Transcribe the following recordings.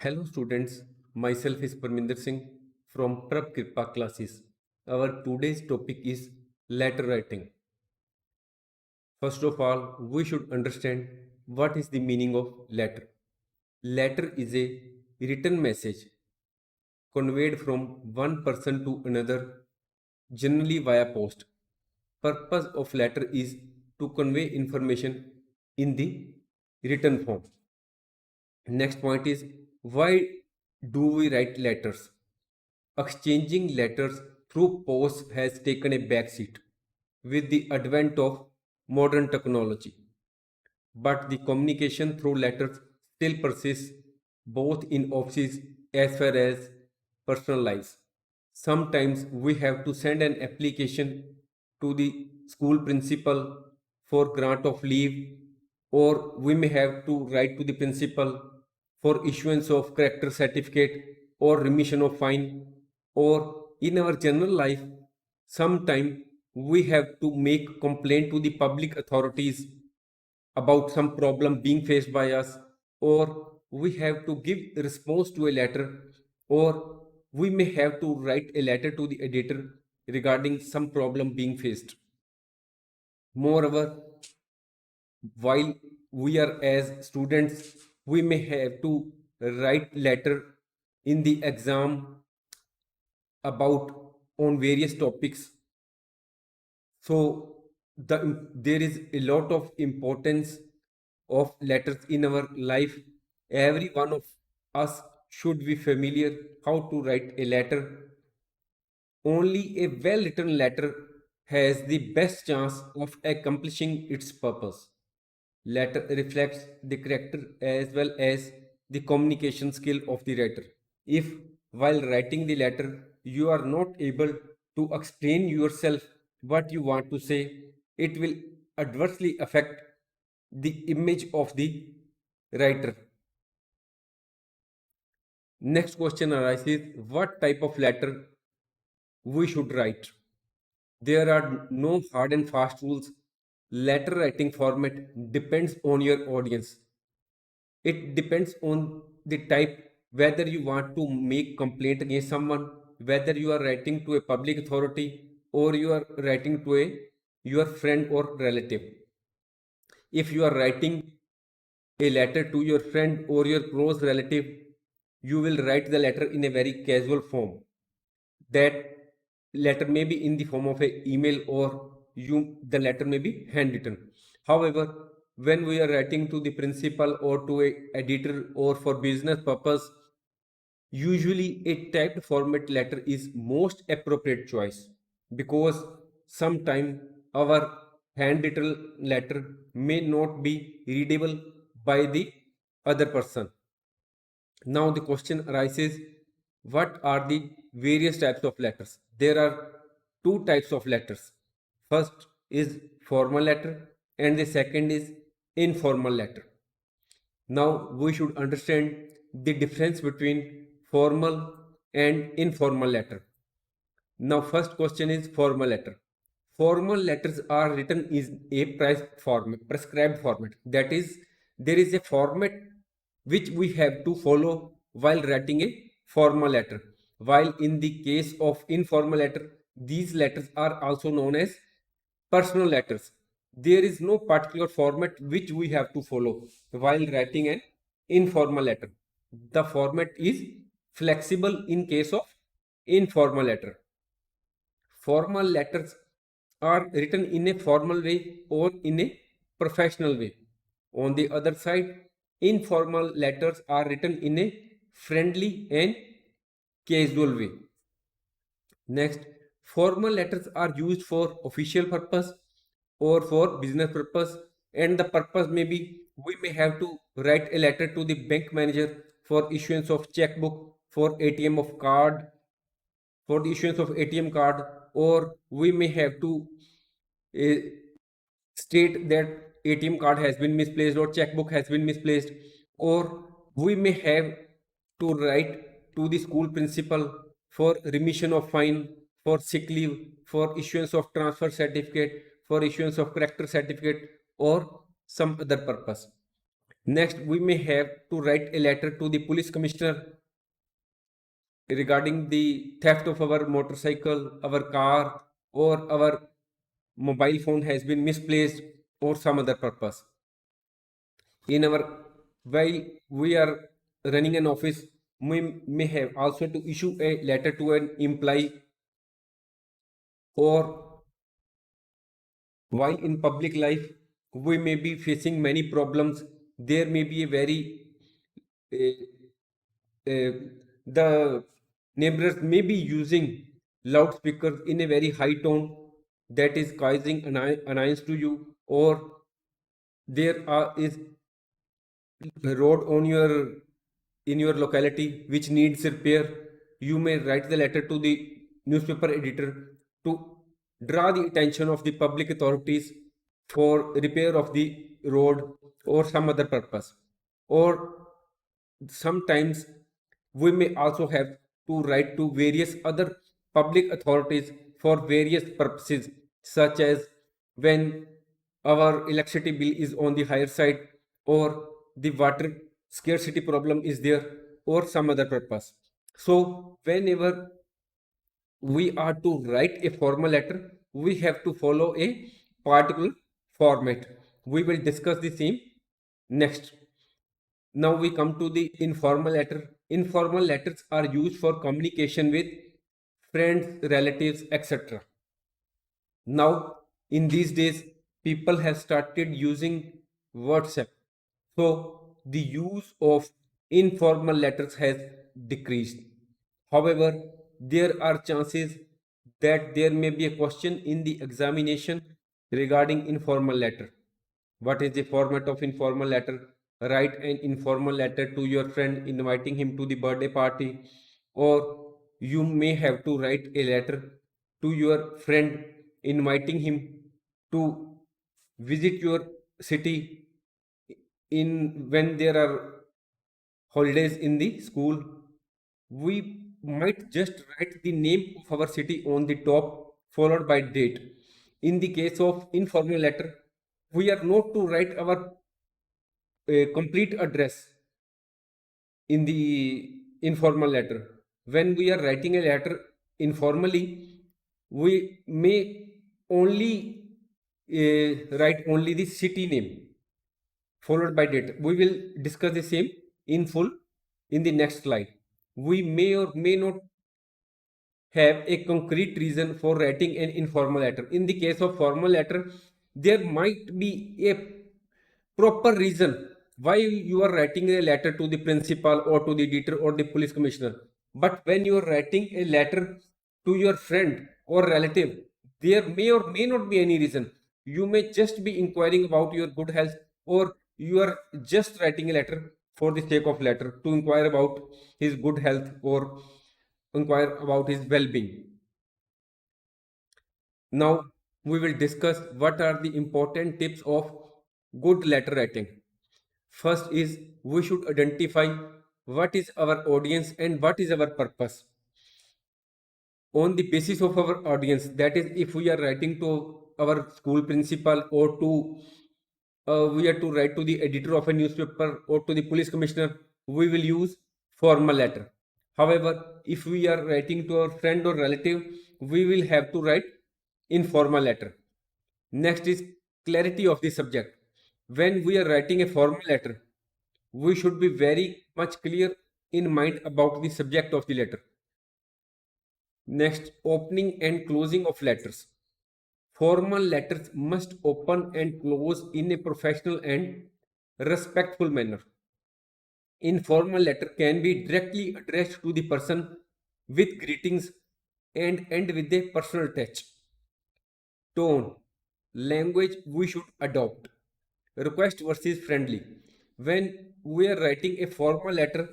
Hello students, myself is Parminder Singh from Prab Kripa classes. Our today's topic is letter writing. First of all, we should understand what is the meaning of letter. Letter is a written message conveyed from one person to another, generally via post. Purpose of letter is to convey information in the written form. Next point is, why do we write letters? Exchanging letters through post has taken a backseat with the advent of modern technology. But the communication through letters still persists both in offices as well as personal lives. Sometimes we have to send an application to the school principal for grant of leave, or we may have to write to the principal for issuance of character certificate or remission of fine, or in our general life, sometime we have to make complaint to the public authorities about some problem being faced by us, or we have to give response to a letter, or we may have to write a letter to the editor regarding some problem being faced. Moreover, while we are as students, we may have to write letter in the exam about on various topics. So there is a lot of importance of letters in our life. Every one of us should be familiar how to write a letter. Only a well written letter has the best chance of accomplishing its purpose. Letter reflects the character as well as the communication skill of the writer. If while writing the letter you are not able to explain yourself what you want to say, it will adversely affect the image of the writer. Next question arises, what type of letter we should write? There are no hard and fast rules. Letter writing format depends on your audience. It depends on the type, whether you want to make complaint against someone, whether you are writing to a public authority or you are writing to a your friend or relative. If you are writing a letter to your friend or your close relative, you will write the letter in a very casual form. That letter may be in the form of an email, or the letter may be handwritten. However, when we are writing to the principal or to a editor or for business purpose, usually a typed format letter is most appropriate choice, because sometime our handwritten letter may not be readable by the other person. Now the question arises, what are the various types of letters? There are two types of letters. First is formal letter and the second is informal letter. Now we should understand the difference between formal and informal letter. Now first question is formal letter. Formal letters are written in a prescribed format. That is, there is a format which we have to follow while writing a formal letter. While in the case of informal letter, these letters are also known as personal letters. There is no particular format which we have to follow while writing an informal letter. The format is flexible in case of informal letter. Formal letters are written in a formal way or in a professional way. On the other side, informal letters are written in a friendly and casual way. Next, formal letters are used for official purpose or for business purpose, and the purpose may be we may have to write a letter to the bank manager for issuance of checkbook, for ATM of card, for the issuance of ATM card, or we may have to uh, state that ATM card has been misplaced or checkbook has been misplaced, or we may have to write to the school principal for remission of fine, for sick leave, for issuance of transfer certificate, for issuance of character certificate, or some other purpose. Next, we may have to write a letter to the police commissioner regarding the theft of our motorcycle, our car, or our mobile phone has been misplaced or some other purpose. In our while we are running an office, we may have also to issue a letter to an employee, or while in public life we may be facing many problems. There may be a very uh, uh, the neighbors may be using loudspeakers in a very high tone that is causing annoyance to you, or is road on your in your locality which needs repair. You may write the letter to the newspaper editor to draw the attention of the public authorities for repair of the road or some other purpose. Or sometimes we may also have to write to various other public authorities for various purposes, such as when our electricity bill is on the higher side, or the water scarcity problem is there, or some other purpose. So whenever we are to write a formal letter, we have to follow a particular format. We will discuss the same next. Now we come to the informal letter. Informal letters are used for communication with friends, relatives, etc. Now, in these days, people have started using WhatsApp. So, the use of informal letters has decreased. However, there are chances that there may be a question in the examination regarding informal letter. What is the format of informal letter? Write an informal letter to your friend inviting him to the birthday party, or you may have to write a letter to your friend inviting him to visit your city in when there are holidays in the school. We might just write the name of our city on the top followed by date. In the case of informal letter, we are not to write our complete address in the informal letter. When we are writing a letter informally, we may only write only the city name followed by date. We will discuss the same in full in the next slide. We may or may not have a concrete reason for writing an informal letter. In the case of formal letter, there might be a proper reason why you are writing a letter to the principal or to the editor or the police commissioner. But when you are writing a letter to your friend or relative, there may or may not be any reason. You may just be inquiring about your good health, or you are just writing a letter for the sake of letter to inquire about his good health or inquire about his well-being. Now we will discuss what are the important tips of good letter writing. First is we should identify what is our audience and what is our purpose. On the basis of our audience, that is, if we are writing to our school principal, or to we are to write to the editor of a newspaper or to the police commissioner, we will use formal letter. However, if we are writing to our friend or relative, we will have to write informal letter. Next is clarity of the subject. When we are writing a formal letter, we should be very much clear in mind about the subject of the letter. Next, opening and closing of letters. Formal letters must open and close in a professional and respectful manner. Informal letter can be directly addressed to the person with greetings and end with a personal touch. Tone, language we should adopt. Request versus friendly. When we are writing a formal letter,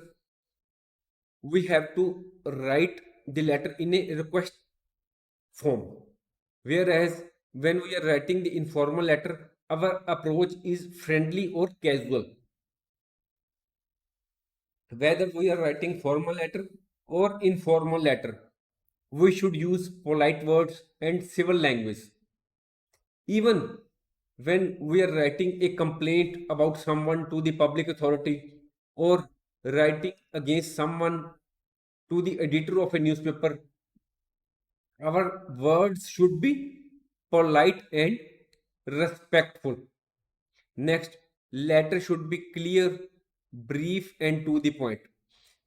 we have to write the letter in a request form. Whereas when we are writing the informal letter, our approach is friendly or casual. Whether we are writing formal letter or informal letter, we should use polite words and civil language. Even when we are writing a complaint about someone to the public authority or writing against someone to the editor of a newspaper, our words should be polite and respectful. Next, letter should be clear, brief, and to the point.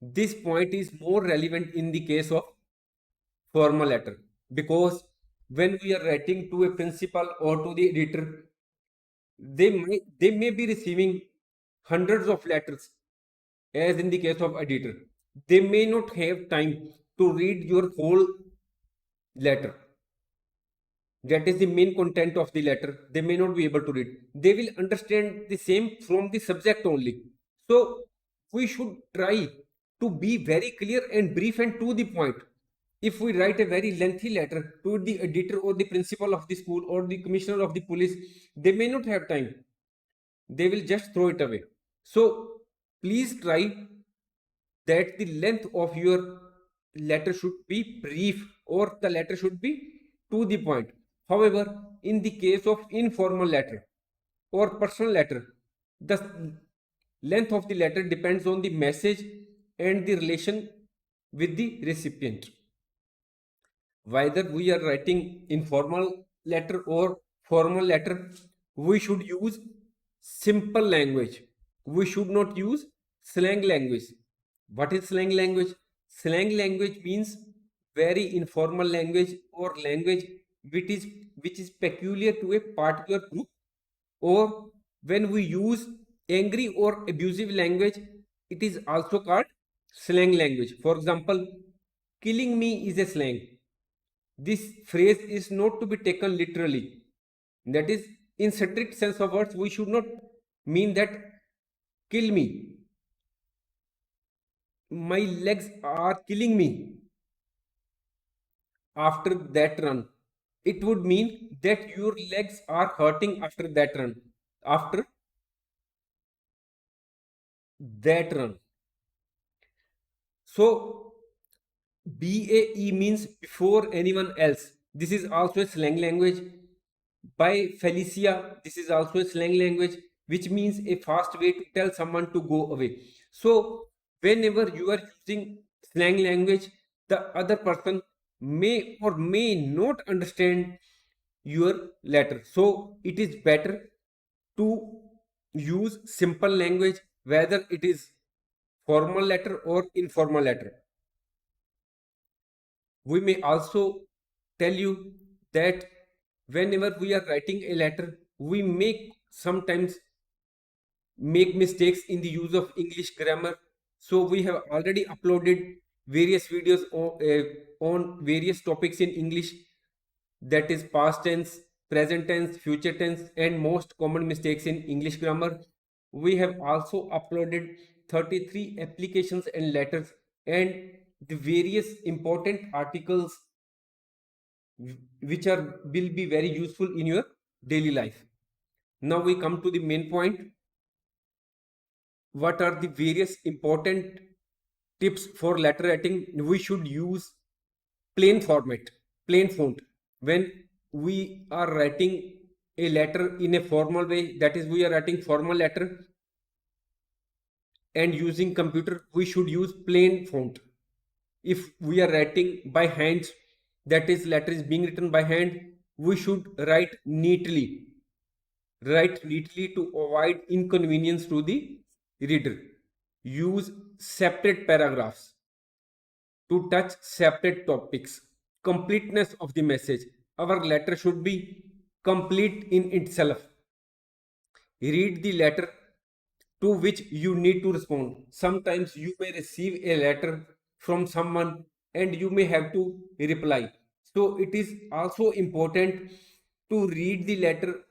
This point is more relevant in the case of formal letter because when we are writing to a principal or to the editor, they may be receiving hundreds of letters, as in the case of editor. They may not have time to read your whole letter. That is the main content of the letter. They may not be able to read. They will understand the same from the subject only. So we should try to be very clear and brief and to the point. If we write a very lengthy letter to the editor or the principal of the school or the commissioner of the police, they may not have time. They will just throw it away. So please try that the length of your letter should be brief or the letter should be to the point. However, in the case of informal letter or personal letter, the length of the letter depends on the message and the relation with the recipient. Whether we are writing informal letter or formal letter, we should use simple language. We should not use slang language. What is slang language? Slang language means very informal language or language which is peculiar to a particular group, or when we use angry or abusive language, it is also called slang language. For example, killing me is a slang. This phrase is not to be taken literally. That is, in strict sense of words, we should not mean that kill me. My legs are killing me after that run. It would mean that your legs are hurting after that run. After that run. So BAE means before anyone else. This is also a slang language. By Felicia, this is also a slang language which means a fast way to tell someone to go away. So whenever you are using slang language, the other person may or may not understand your letter. So it is better to use simple language, whether it is formal letter or informal letter. We may also tell you that whenever we are writing a letter, we may sometimes make mistakes in the use of English grammar. So we have already uploaded various videos on various topics in English, that is past tense, present tense, future tense, and most common mistakes in English grammar. We have also uploaded 33 applications and letters and the various important articles which will be very useful in your daily life. Now we come to the main point. What are the various important tips for letter writing? We should use plain format, plain font. When we are writing a letter in a formal way, that is, we are writing formal letter and using computer, we should use plain font. If we are writing by hands, that is, letter is being written by hand, we should write neatly. Write neatly to avoid inconvenience to the reader. Use separate paragraphs to touch separate topics. Completeness of the message. Our letter should be complete in itself. Read the letter to which you need to respond. Sometimes you may receive a letter from someone and you may have to reply. So it is also important to read the letter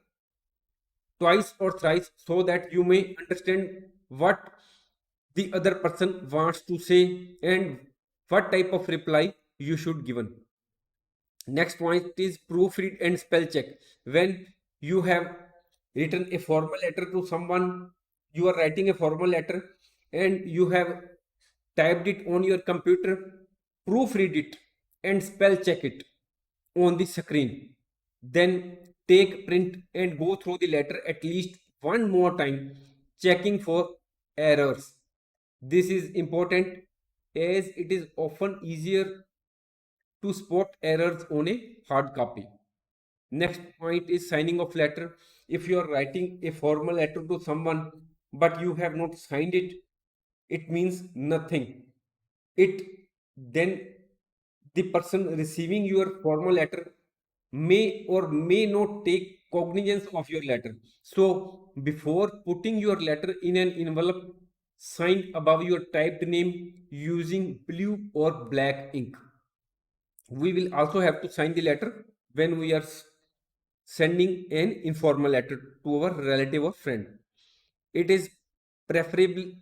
twice or thrice so that you may understand what the other person wants to say and what type of reply you should given. Next point is proofread and spell check. When you have written a formal letter to someone, you are writing a formal letter and you have typed it on your computer, proofread it and spell check it on the screen. Then take print and go through the letter at least one more time, checking for errors. This is important as it is often easier to spot errors on a hard copy. Next point is signing of letter. If you are writing a formal letter to someone but you have not signed it, it means nothing. It then the person receiving your formal letter may or may not take cognizance of your letter. So before putting your letter in an envelope, sign above your typed name using blue or black ink. We will also have to sign the letter when we are sending an informal letter to our relative or friend. It is preferably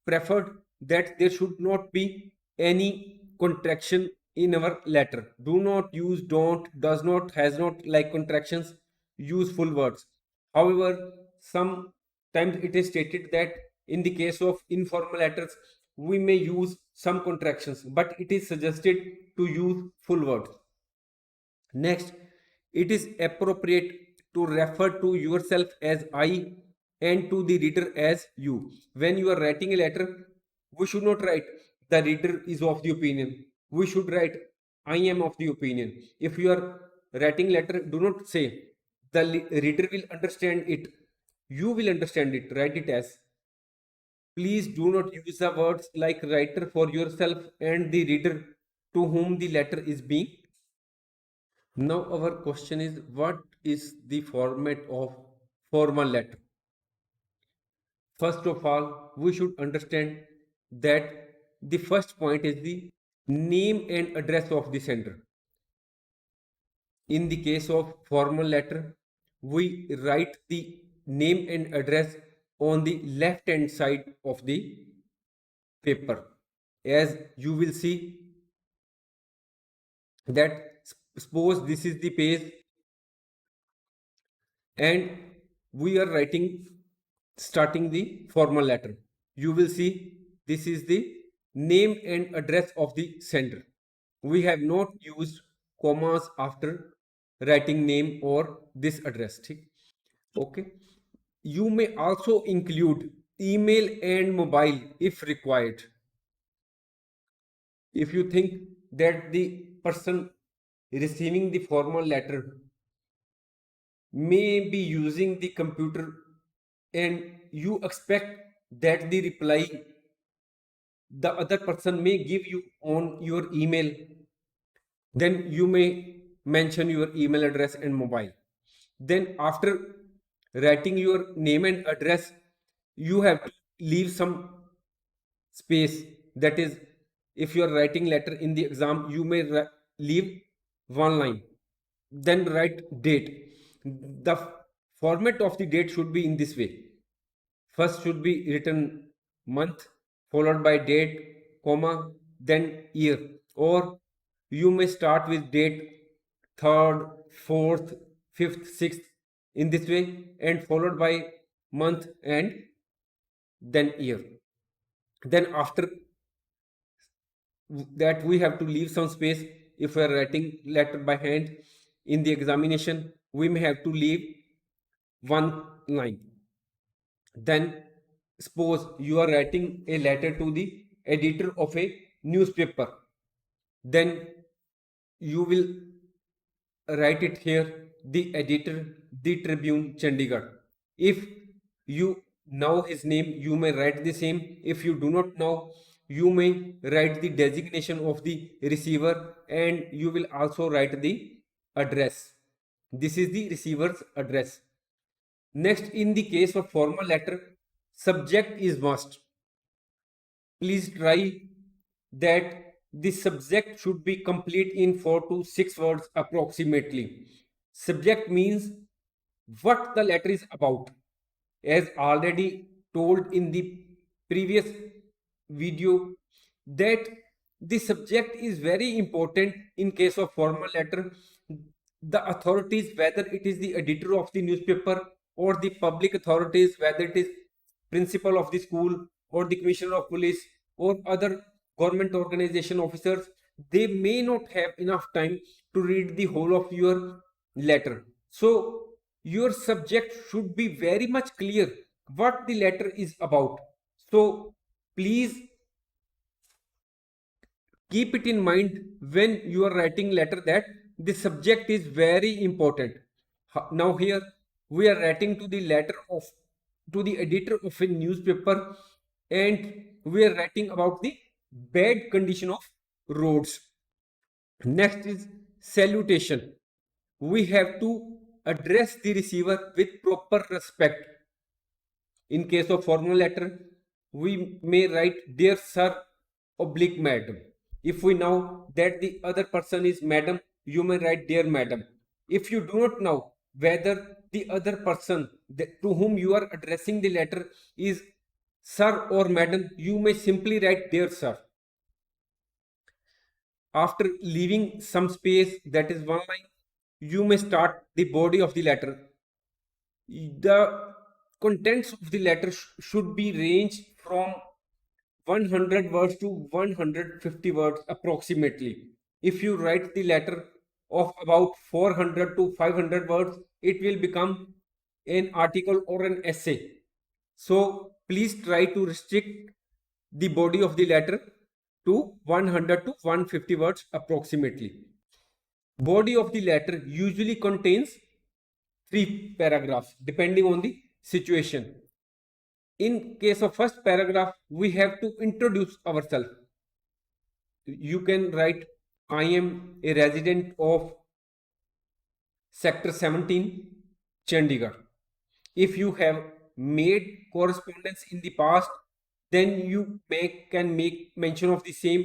preferred that there should not be any contraction in our letter. Do not use don't, does not, has not like contractions. Use full words. However, sometimes it is stated that in the case of informal letters, we may use some contractions, but it is suggested to use full words. Next, it is appropriate to refer to yourself as I and to the reader as you. When you are writing a letter, we should not write the reader is of the opinion. We should write I am of the opinion. If you are writing letter, do not say the reader will understand it. You will understand it. Write it as. Please do not use the words like writer for yourself and the reader to whom the letter is being. Now our question is, what is the format of formal letter? First of all, we should understand that the first point is the name and address of the sender. In the case of formal letter, we write the name and address on the left hand side of the paper. As you will see that suppose this is the page and we are writing starting the formal letter. You will see this is the name and address of the sender. We have not used commas after writing name or this address. Okay. You may also include email and mobile if required. If you think that the person receiving the formal letter may be using the computer and you expect that the reply the other person may give you on your email, then you may mention your email address and mobile. Then after writing your name and address, you have to leave some space. That is, if you are writing letter in the exam, you may leave one line, then write date. The format of the date should be in this way. First should be written month, followed by date, comma, then year. Or you may start with date, third, fourth, fifth, sixth, in this way, and followed by month and then year. Then after that, we have to leave some space. If we are writing letter by hand in the examination, we may have to leave one line. Then suppose you are writing a letter to the editor of a newspaper, then you will write it here, the editor, the Tribune, Chandigarh. If you know his name, you may write the same. If you do not know, you may write the designation of the receiver and you will also write the address. This is the receiver's address. Next, in the case of formal letter, subject is must. Please try that the subject should be complete in 4 to 6 words approximately. Subject means what the letter is about. As already told in the previous video, that the subject is very important in case of formal letter. The authorities, whether it is the editor of the newspaper or the public authorities, whether it is principal of the school or the commissioner of police or other government organization officers, they may not have enough time to read the whole of your letter. So your subject should be very much clear what the letter is about. So please keep it in mind when you are writing letter that the subject is very important. Now here we are writing to the letter of to the editor of a newspaper, and we are writing about the bad condition of roads. Next is salutation. We have to address the receiver with proper respect. In case of formal letter, we may write dear sir oblique madam. If we know that the other person is madam, you may write dear madam. If you do not know whether the other person to whom you are addressing the letter is sir or madam, you may simply write dear sir. After leaving some space, that is one line, you may start the body of the letter. The contents of the letter should be ranged from 100 words to 150 words approximately. If you write the letter of about 400 to 500 words, it will become an article or an essay. So please try to restrict the body of the letter to 100 to 150 words approximately. Body of the letter usually contains 3 paragraphs depending on the situation. In case of first paragraph, we have to introduce ourselves. You can write, I am a resident of Sector 17, Chandigarh. If you have made correspondence in the past, then you can make mention of the same.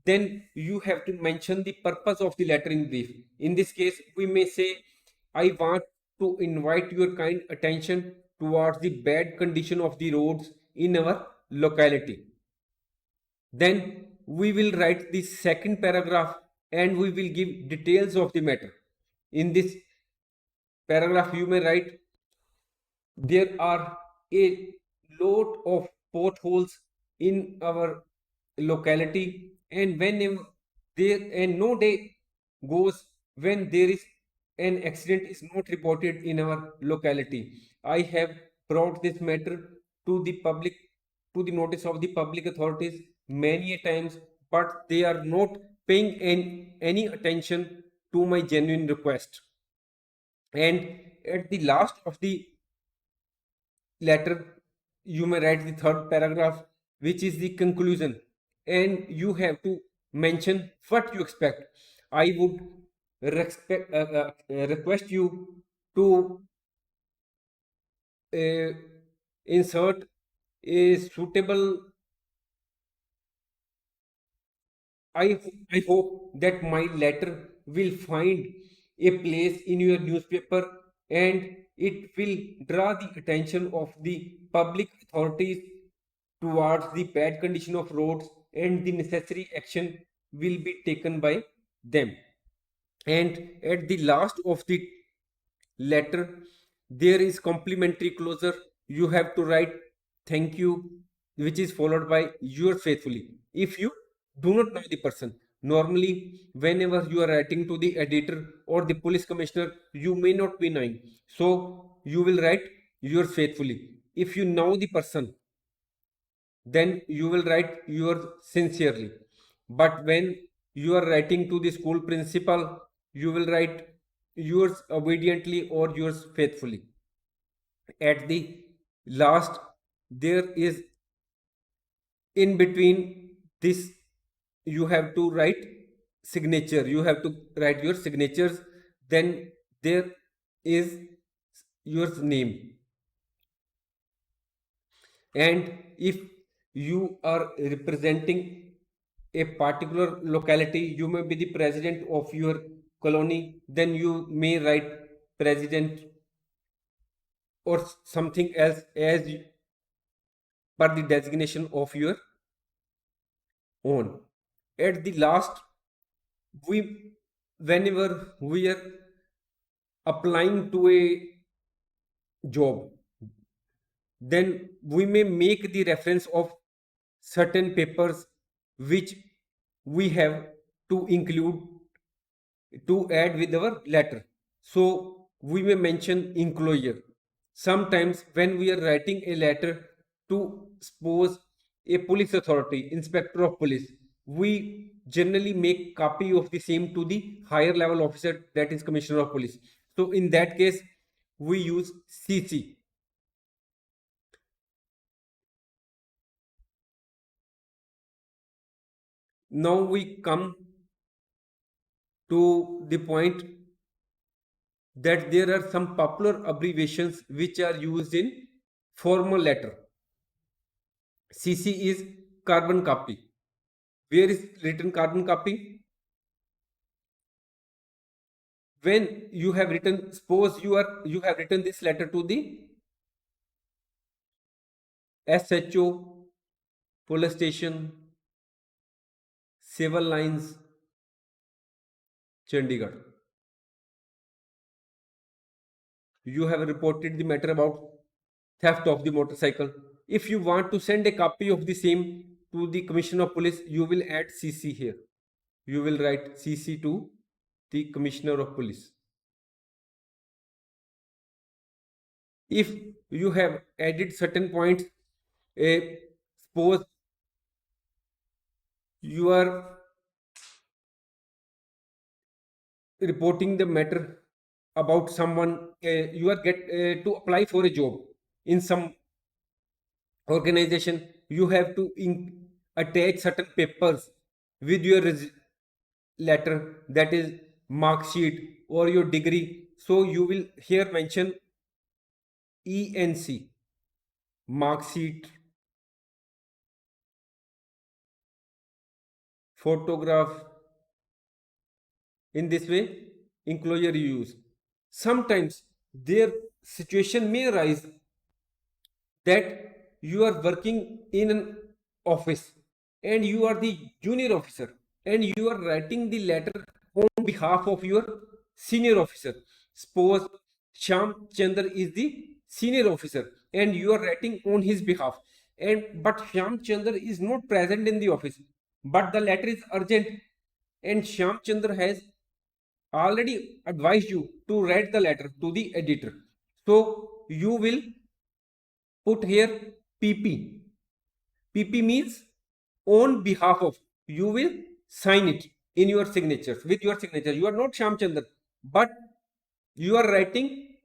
Then you have to mention the purpose of the letter in brief. In this case, we may say, I want to invite your kind attention towards the bad condition of the roads in our locality. Then we will write the second paragraph and we will give details of the matter. In this paragraph, you may write, there are a lot of potholes in our locality, and whenever there and no day goes when there is an accident is not reported in our locality. I have brought this matter to the public, to the notice of the public authorities many a times, but they are not paying any attention to my genuine request. And at the last of the letter, you may write the third paragraph, which is the conclusion, and you have to mention what you expect. I would request you to insert a suitable. I hope that my letter will find a place in your newspaper and it will draw the attention of the public authorities towards the bad condition of roads, and the necessary action will be taken by them. And at the last of the letter, there is complimentary closure. You have to write thank you, which is followed by yours faithfully. If you do not know the person, normally whenever you are writing to the editor or the police commissioner, you may not be knowing, so you will write yours faithfully. If you know the person, then you will write yours sincerely. But when you are writing to the school principal, you will write yours obediently or yours faithfully. At the last, there is in between this, you have to write signature, you have to write your signatures. Then there is your name, and if you are representing a particular locality, you may be the president of your colony, then you may write president or something else as per the designation of your own. At the last, we whenever we are applying to a job, then we may make the reference of certain papers which we have to include to add with our letter. So we may mention enclosure. Sometimes when we are writing a letter to suppose a police authority, inspector of police, we generally make copy of the same to the higher level officer, that is commissioner of police. So in that case we use CC. Now we come to the point that there are some popular abbreviations which are used in formal letter. CC is carbon copy. Where is written carbon copy? When you have written, suppose you have written this letter to the SHO, police station, civil lines, Chandigarh. You have reported the matter about theft of the motorcycle. If you want to send a copy of the same to the commissioner of police, you will add CC here. You will write CC to the commissioner of police. If you have added certain points, suppose you are reporting the matter about someone, you are get to apply for a job in some organization, you have to attach certain papers with your letter, that is mark sheet or your degree. So you will here mention ENC, mark sheet, photograph. In this way enclosure you use. Sometimes their situation may arise that you are working in an office and you are the junior officer and you are writing the letter on behalf of your senior officer. Suppose Sham Chandra is the senior officer and you are writing on his behalf, and but Sham Chandra is not present in the office, but the letter is urgent and Sham Chandra has already advised you to write the letter to the editor. So you will put here PP. PP means on behalf of. You will sign it in your signatures with your signature. You are not Shyamchandar, but you are writing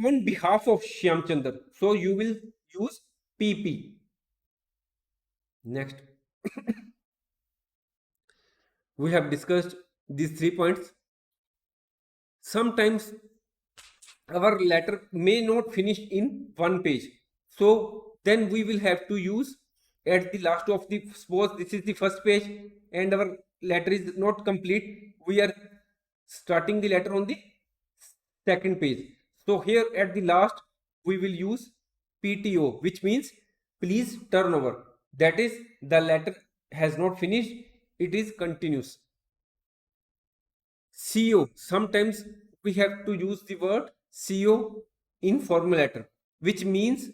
on behalf of Shyamchandar. So you will use PP. Next, we have discussed these 3 points. Sometimes our letter may not finish in one page, so then we will have to use at the last of the, suppose this is the first page and our letter is not complete, we are starting the letter on the second page. So here at the last we will use PTO, which means please turn over, that is the letter has not finished, it is continuous. CO, sometimes we have to use the word CO in formal letter, which means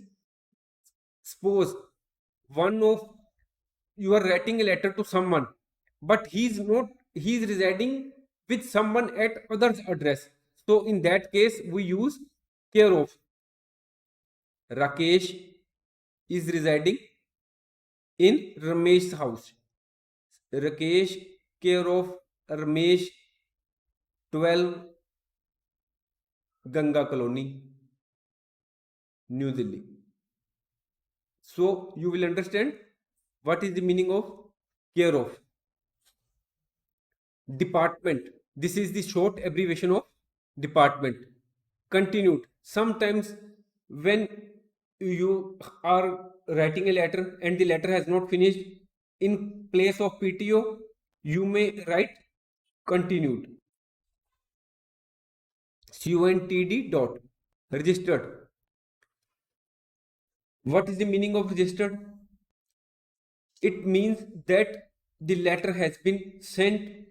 suppose one of you are writing a letter to someone, but he is residing with someone at other's address. So in that case we use care of. Rakesh is residing in Ramesh's house. Rakesh care of Ramesh, 12 Ganga Colony, New Delhi. So you will understand what is the meaning of care of. Department, this is the short abbreviation of department. Continued, sometimes when you are writing a letter and the letter has not finished, in place of PTO you may write continued. CONTD dot registered. What is the meaning of registered? It means that the letter has been sent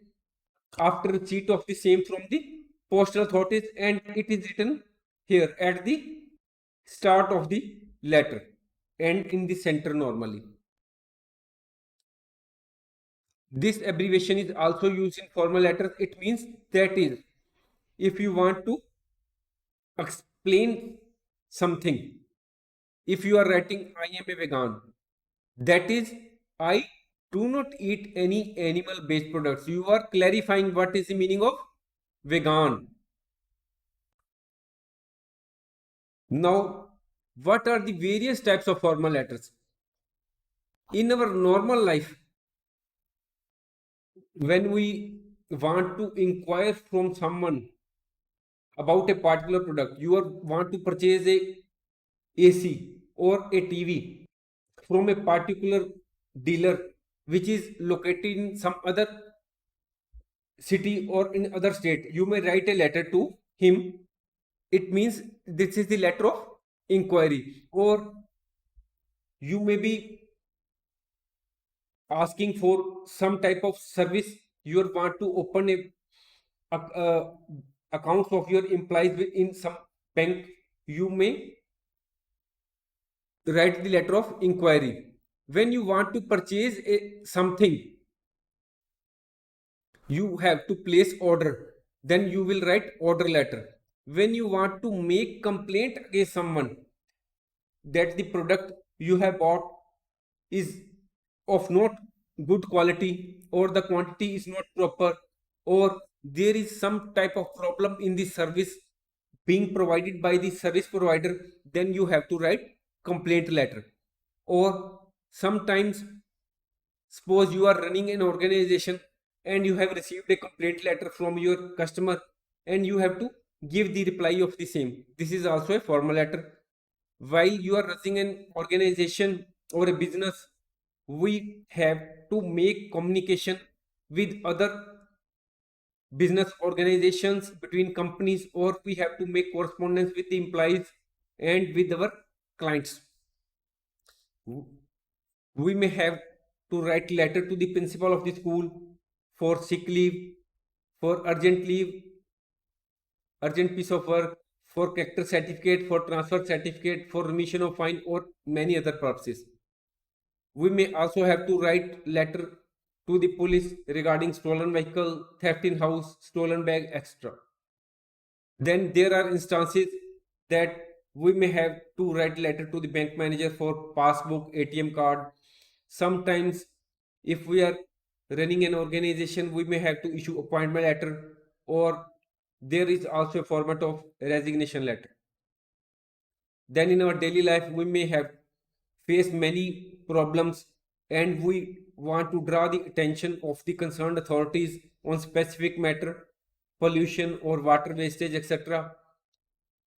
after receipt of the same from the postal authorities and it is written here at the start of the letter and in the center normally. This abbreviation is also used in formal letters. It means that is, if you want to explain something. If you are writing, I am a vegan, that is, I do not eat any animal based products. You are clarifying what is the meaning of vegan. Now, what are the various types of formal letters? In our normal life, when we want to inquire from someone about a particular product, you are want to purchase a AC or a TV from a particular dealer which is located in some other city or in other state, you may write a letter to him. It means this is the letter of inquiry. Or you may be asking for some type of service. You want to open a accounts of your employees in some bank. You may write the letter of inquiry. When you want to purchase something, you have to place order, then you will write order letter. When you want to make complaint against someone that the product you have bought is of not good quality, or the quantity is not proper, or there is some type of problem in the service being provided by the service provider, then you have to write complaint letter. Or sometimes, suppose you are running an organization and you have received a complaint letter from your customer and you have to give the reply of the same. This is also a formal letter. While you are running an organization or a business, we have to make communication with other business organizations, between companies, or we have to make correspondence with the employees and with our clients. We may have to write letter to the principal of the school for sick leave, for urgent leave, urgent piece of work, for character certificate, for transfer certificate, for remission of fine, or many other purposes. We may also have to write letter to the police regarding stolen vehicle, theft in house, stolen bag, etc. Then there are instances that we may have to write letter to the bank manager for passbook, ATM card. Sometimes, if we are running an organization, we may have to issue appointment letter, or there is also a format of resignation letter. Then in our daily life, we may have faced many problems and we want to draw the attention of the concerned authorities on specific matter, pollution or water wastage, etc.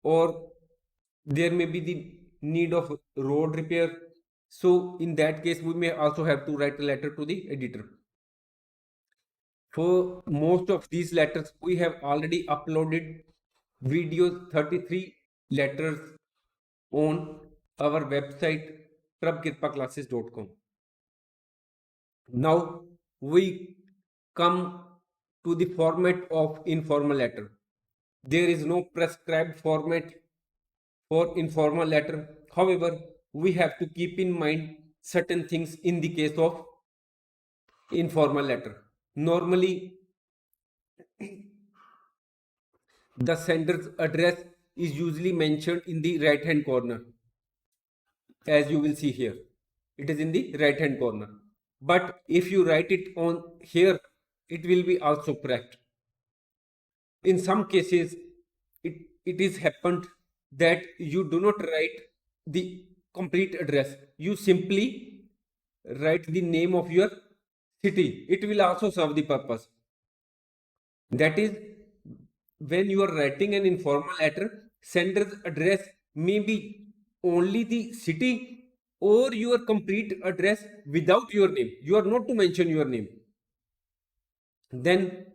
Or there may be the need of road repair. So in that case, we may also have to write a letter to the editor. For most of these letters, we have already uploaded videos, 33 letters on our website prabkirpaclasses.com. Now we come to the format of informal letter. There is no prescribed format for informal letter. However, we have to keep in mind certain things in the case of informal letter. Normally, the sender's address is usually mentioned in the right hand corner, as you will see here. It is in the right hand corner. But if you write it on here, it will be also correct. In some cases, it is happened that you do not write the complete address. You simply write the name of your city. It will also serve the purpose. That is, when you are writing an informal letter, sender's address may be only the city or your complete address without your name. You are not to mention your name. Then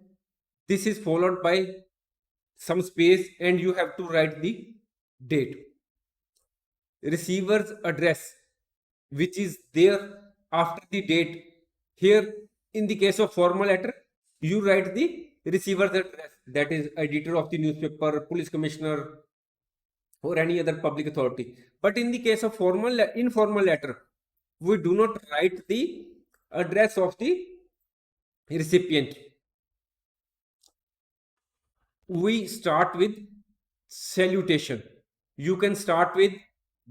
this is followed by some space and you have to write the date. Receiver's address, which is there after the date. Here, in the case of formal letter, you write the receiver's address, that is editor of the newspaper, police commissioner, or any other public authority. But in the case of informal letter, we do not write the address of the recipient. We start with Salutation. You can start with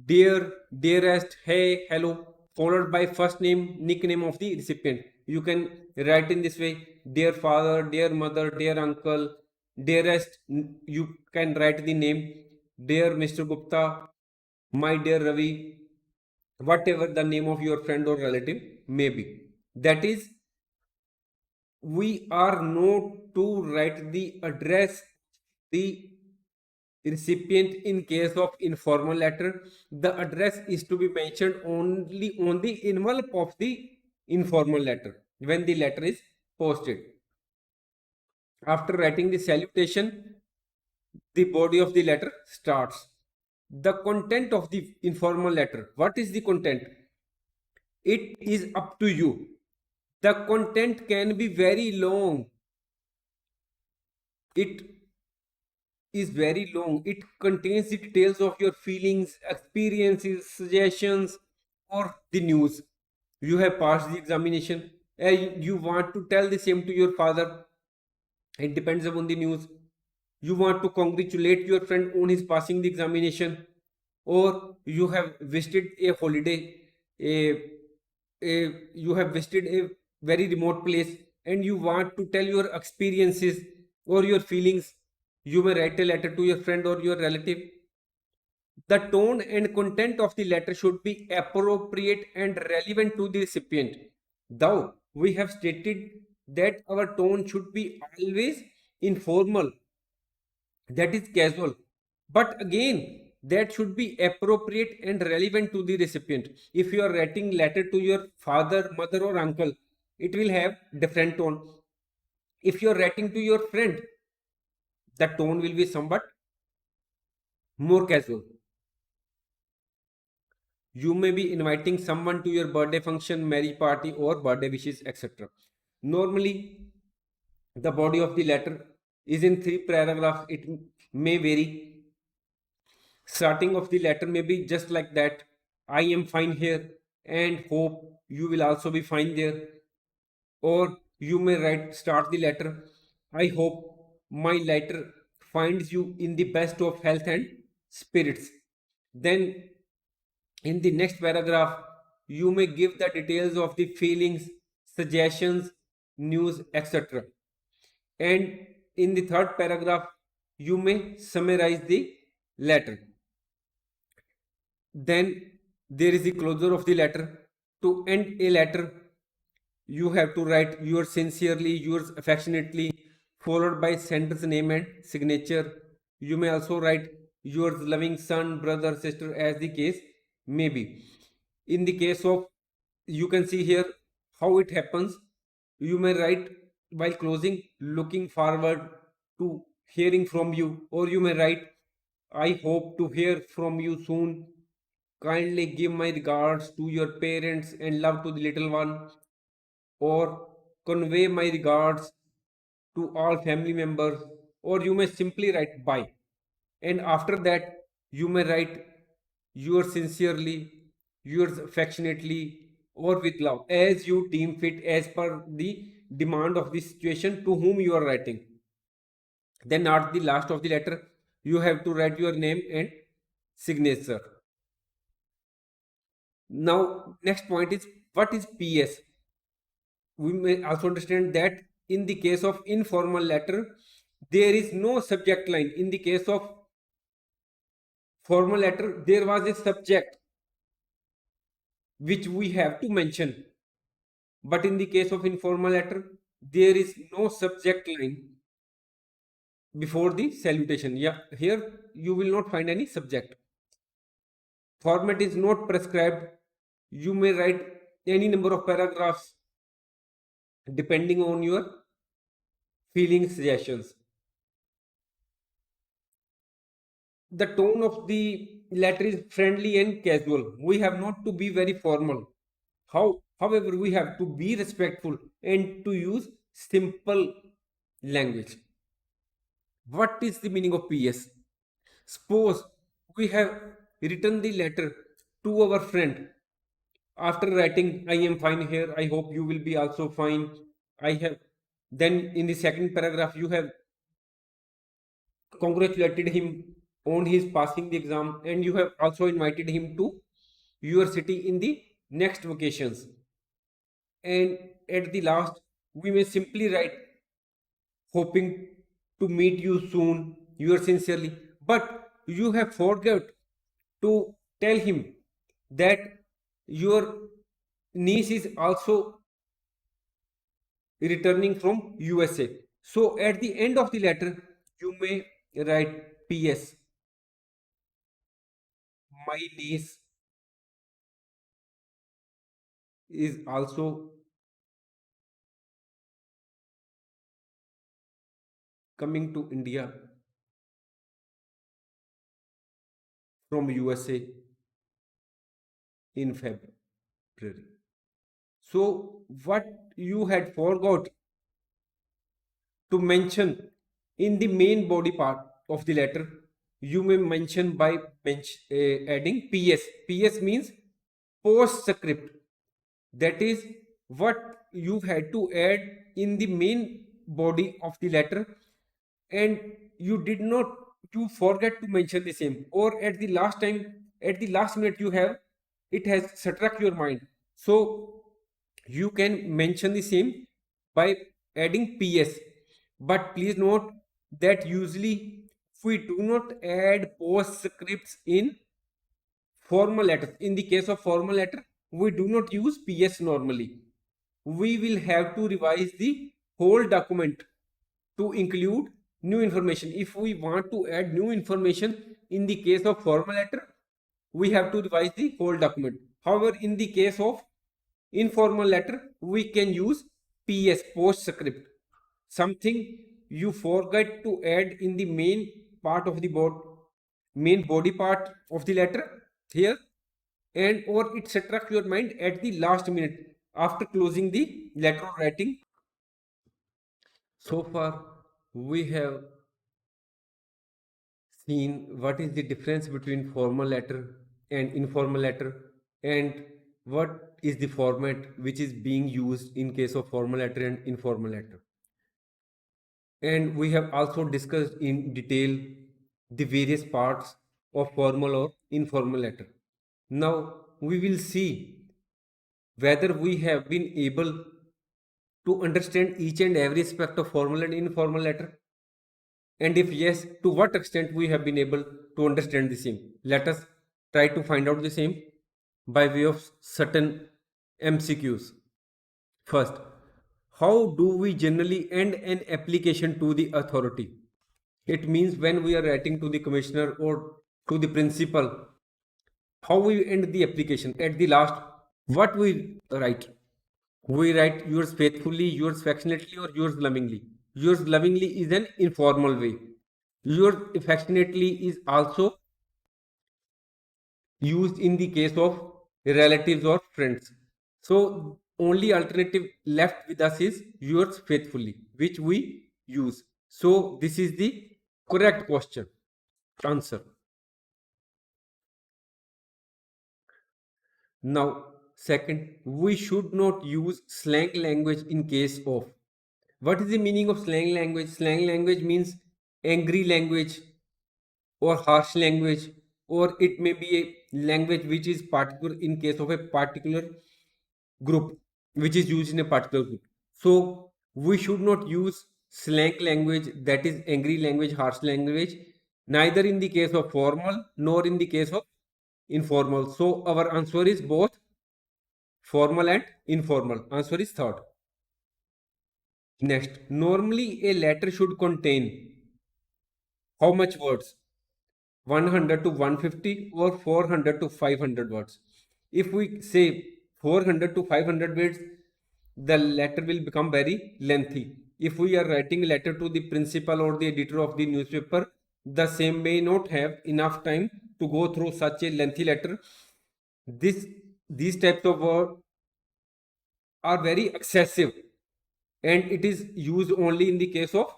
dear, dearest, hey, hello, followed by first name, nickname of the recipient. You can write in this way: dear father, dear mother, dear uncle, dearest. You can write the name, dear Mr. Gupta, my dear Ravi, whatever the name of your friend or relative may be. That is, we are not to write the address, the recipient. In case of informal letter, the address is to be mentioned only on the envelope of the informal letter when the letter is posted. After writing the salutation, the body of the letter starts. The content of the informal letter. What is the content? It is up to you. The content can be very long. It is very long. It contains the details of your feelings, experiences, suggestions, or the news. You have passed the examination and you want to tell the same to your father. It depends upon the news. You want to congratulate your friend on his passing the examination, or you have visited a holiday, a, you have visited a very remote place and you want to tell your experiences or your feelings. You may write a letter to your friend or your relative. The tone and content of the letter should be appropriate and relevant to the recipient. Though we have stated that our tone should be always informal, that is casual, but again, that should be appropriate and relevant to the recipient. If you are writing letter to your father, mother, or uncle, it will have different tone. If you are writing to your friend, the tone will be somewhat more casual. You may be inviting someone to your birthday function, marriage party, or birthday wishes, etc. Normally, the body of the letter is in 3 paragraphs. It may vary. Starting of the letter may be just like that: I am fine here and hope you will also be fine there. Or you may write, start the letter, I hope my letter finds you in the best of health and spirits. Then in the next paragraph, you may give the details of the feelings, suggestions, news, etc. And in the third paragraph, you may summarize the letter. Then there is the closure of the letter. To end a letter, you have to write yours sincerely, yours affectionately, followed by sender's name and signature. You may also write yours loving son, brother, sister, as the case may be. In the case of, you can see here how it happens. You may write while closing, looking forward to hearing from you, or you may write, I hope to hear from you soon. Kindly give my regards to your parents and love to the little one, or convey my regards to all family members, or you may simply write bye. And after that, you may write yours sincerely, yours affectionately, or with love, as you deem fit, as per the demand of the situation to whom you are writing. Then, at the last of the letter, you have to write your name and signature. Now, next point is, what is PS? We may also understand that in the case of informal letter, there is no subject line. In the case of formal letter, there was a subject which we have to mention. But in the case of informal letter, there is no subject line before the salutation. Yeah, here you will not find any subject. Format is not prescribed. You may write any number of paragraphs depending on your feeling suggestions. The tone of the letter is friendly and casual. We have not to be very formal. However, we have to be respectful and to use simple language. What is the meaning of PS? Suppose we have written the letter to our friend. After writing, I am fine here, I hope you will be also fine. I have, then in the second paragraph, you have congratulated him on his passing the exam, and you have also invited him to your city in the next vacations. And at the last, we may simply write, hoping to meet you soon, yours sincerely. But you have forgot to tell him that your niece is also returning from USA. So at the end of the letter, you may write PS. My niece is also coming to India from USA in February. So what you had forgot to mention in the main body part of the letter, you may mention by adding PS. PS means postscript. That is what you had to add in the main body of the letter, and you did not, you forget to mention the same, or at the last time, at the last minute, you have, it has struck your mind, so you can mention the same by adding PS. But please note that usually we do not add postscripts in formal letters. In the case of formal letter, we do not use PS normally. We will have to revise the whole document to include new information. If we want to add new information in the case of formal letter, we have to revise the whole document. However, in the case of informal letter, we can use PS, postscript. Something you forget to add in the main part of the main body part of the letter here, and or it struck your mind at the last minute after closing the letter writing. So far we have seen what is the difference between formal letter and informal letter, and what is the format which is being used in case of formal letter and informal letter. And we have also discussed in detail the various parts of formal or informal letter. Now we will see whether we have been able to understand each and every aspect of formal and informal letter, and if yes, to what extent we have been able to understand the same. Let us try to find out the same by way of certain MCQs. First, how do we generally end an application to the authority? It means when we are writing to the commissioner or to the principal, how we end the application. At the last, what we write? We write yours faithfully, yours affectionately, or yours lovingly. Yours lovingly is an informal way. Yours affectionately is also used in the case of relatives or friends. So only alternative left with us is yours faithfully, which we use. So this is the correct question answer. Now, second, we should not use slang language in case of. What is the meaning of slang language? Slang language means angry language or harsh language, or it may be a language which is particular in case of a particular group, which is used in a particular group. So we should not use slang language, that is angry language, harsh language, neither in the case of formal nor in the case of informal. So our answer is both formal and informal. Answer is third. Next, normally a letter should contain how much words? 100 to 150 or 400 to 500 words. If we say 400 to 500 words, the letter will become very lengthy. If we are writing a letter to the principal or the editor of the newspaper, the same may not have enough time to go through such a lengthy letter. These types of words are very excessive, and it is used only in the case of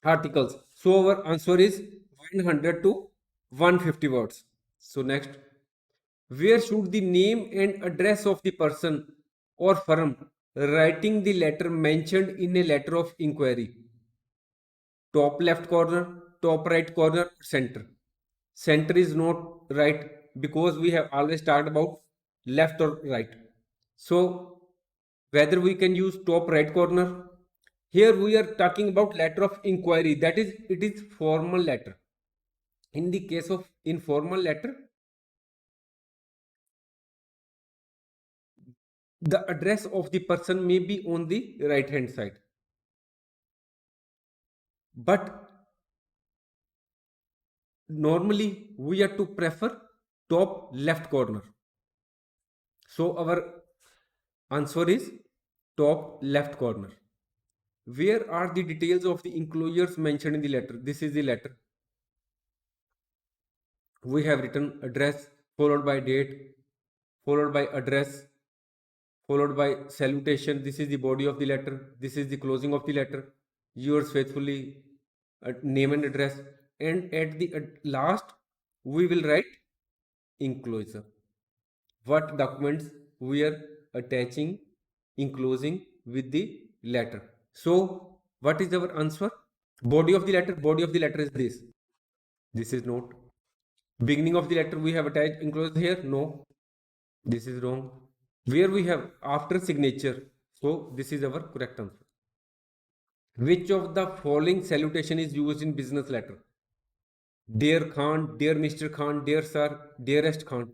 articles. So our answer is 100 to 150 words. So next, where should the name and address of the person or firm writing the letter mentioned in a letter of inquiry? Top left corner, top right corner, center. Center is not right because we have always talked about left or right. So whether we can use top right corner, here we are talking about letter of inquiry, that is it is formal letter. In the case of informal letter, the address of the person may be on the right hand side, but normally we are to prefer top left corner. So our answer is top left corner. Where are the details of the enclosures mentioned in the letter? This is the letter. We have written address followed by date followed by address followed by salutation. This is the body of the letter. This is the closing of the letter. Yours faithfully, name and address. And at the last, we will write enclosure. What documents we are attaching, enclosing with the letter. So, what is our answer? Body of the letter. Body of the letter is this. This is not. Beginning of the letter we have attached enclosed here. No, this is wrong. Where we have after signature. So this is our correct answer. Which of the following salutation is used in business letter? Dear Khan, dear Mr. Khan, dear sir, dearest Khan.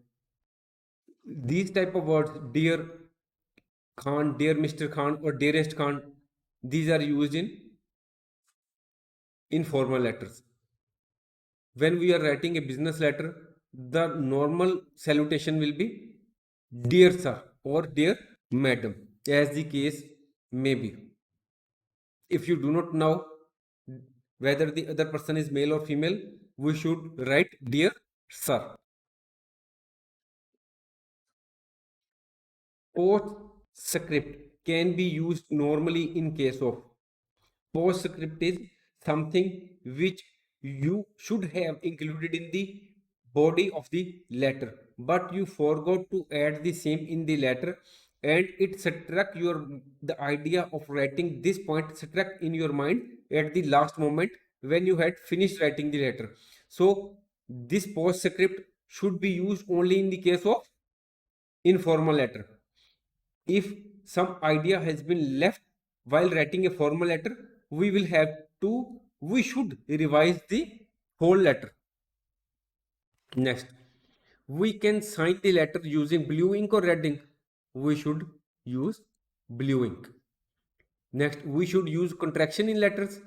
These type of words, dear Khan, dear Mr. Khan or dearest Khan, these are used in informal letters. When we are writing a business letter, the normal salutation will be dear sir or dear madam, as the case may be. If you do not know whether the other person is male or female, we should write dear sir. Postscript can be used normally in case of. Postscript is something which you should have included in the body of the letter, but you forgot to add the same in the letter, and it struck the idea of writing this point struck in your mind at the last moment when you had finished writing the letter. So this postscript should be used only in the case of informal letter. If some idea has been left while writing a formal letter, we should revise the whole letter. Next, we can sign the letter using blue ink or red ink. We should use blue ink. Next, we should use contraction in letters.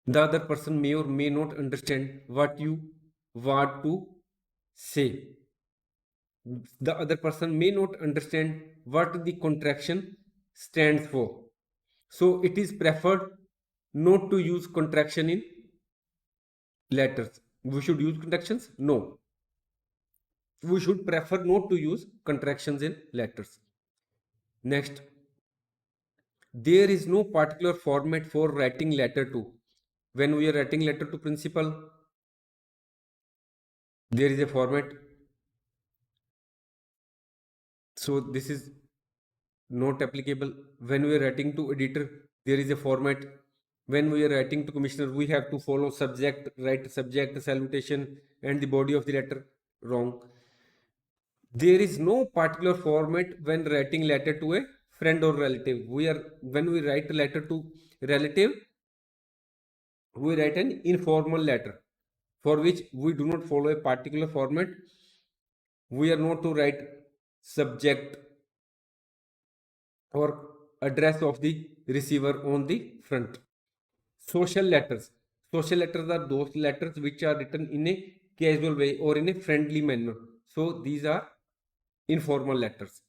The other person may or may not understand what you want to say. The other person may not understand what the contraction stands for. So it is preferred not to use contraction in letters. We should use contractions? No. We should prefer not to use contractions in letters. Next, there is no particular format for writing letter to. When we are writing letter to principal, there is a format. So this is not applicable. When we are writing to editor, there is a format. When we are writing to commissioner, we have to follow subject, write subject, salutation, and the body of the letter. Wrong. There is no particular format when writing letter to a friend or relative. When we write a letter to relative, we write an informal letter for which we do not follow a particular format. We are not to write subject or address of the receiver on the front. Social letters. Social letters are those letters which are written in a casual way or in a friendly manner. So these are informal letters.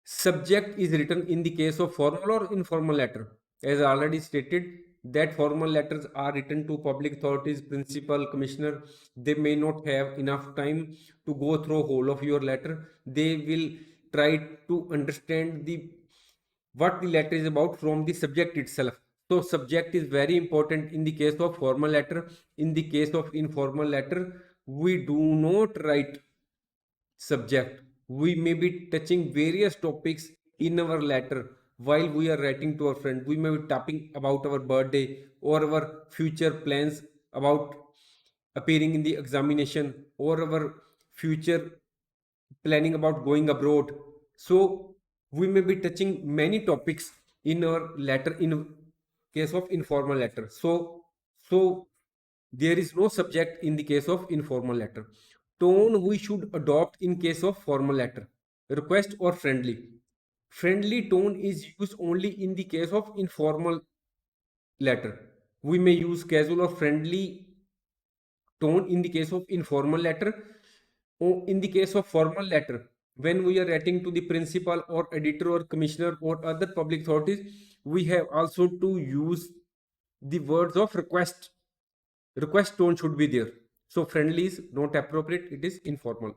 Subject is written in the case of formal or informal letter. As already stated, that formal letters are written to public authorities, principal, commissioner. They may not have enough time to go through whole of your letter. They will try to understand what the letter is about from the subject itself. So subject is very important in the case of formal letter. In the case of informal letter, we do not write subject. We may be touching various topics in our letter, while we are writing to our friend. We may be talking about our birthday or our future plans about appearing in the examination or our future planning about going abroad. So we may be touching many topics in our letter in case of informal letter. So there is no subject in the case of informal letter. Tone we should adopt in case of formal letter: request or friendly. Friendly tone is used only in the case of informal letter. We may use casual or friendly tone in the case of informal letter. Or in the case of formal letter, when we are writing to the principal or editor or commissioner or other public authorities, we have also to use the words of request. Request tone should be there. So friendly is not appropriate, it is informal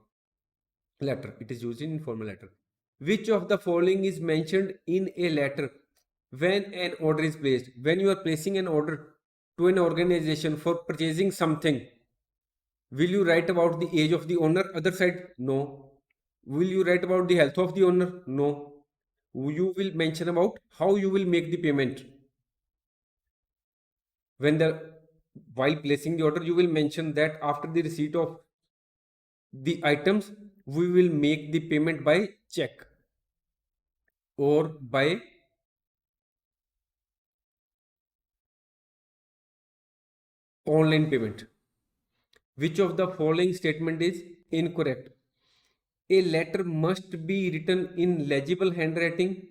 letter. It is used in informal letter. Which of the following is mentioned in a letter when an order is placed? When you are placing an order to an organization for purchasing something, will you write about the age of the owner? Other side, no. Will you write about the health of the owner? No. You will mention about how you will make the payment. When the while placing the order, you will mention that after the receipt of the items, we will make the payment by check or by online payment. Which of the following statement is incorrect? A letter must be written in legible handwriting.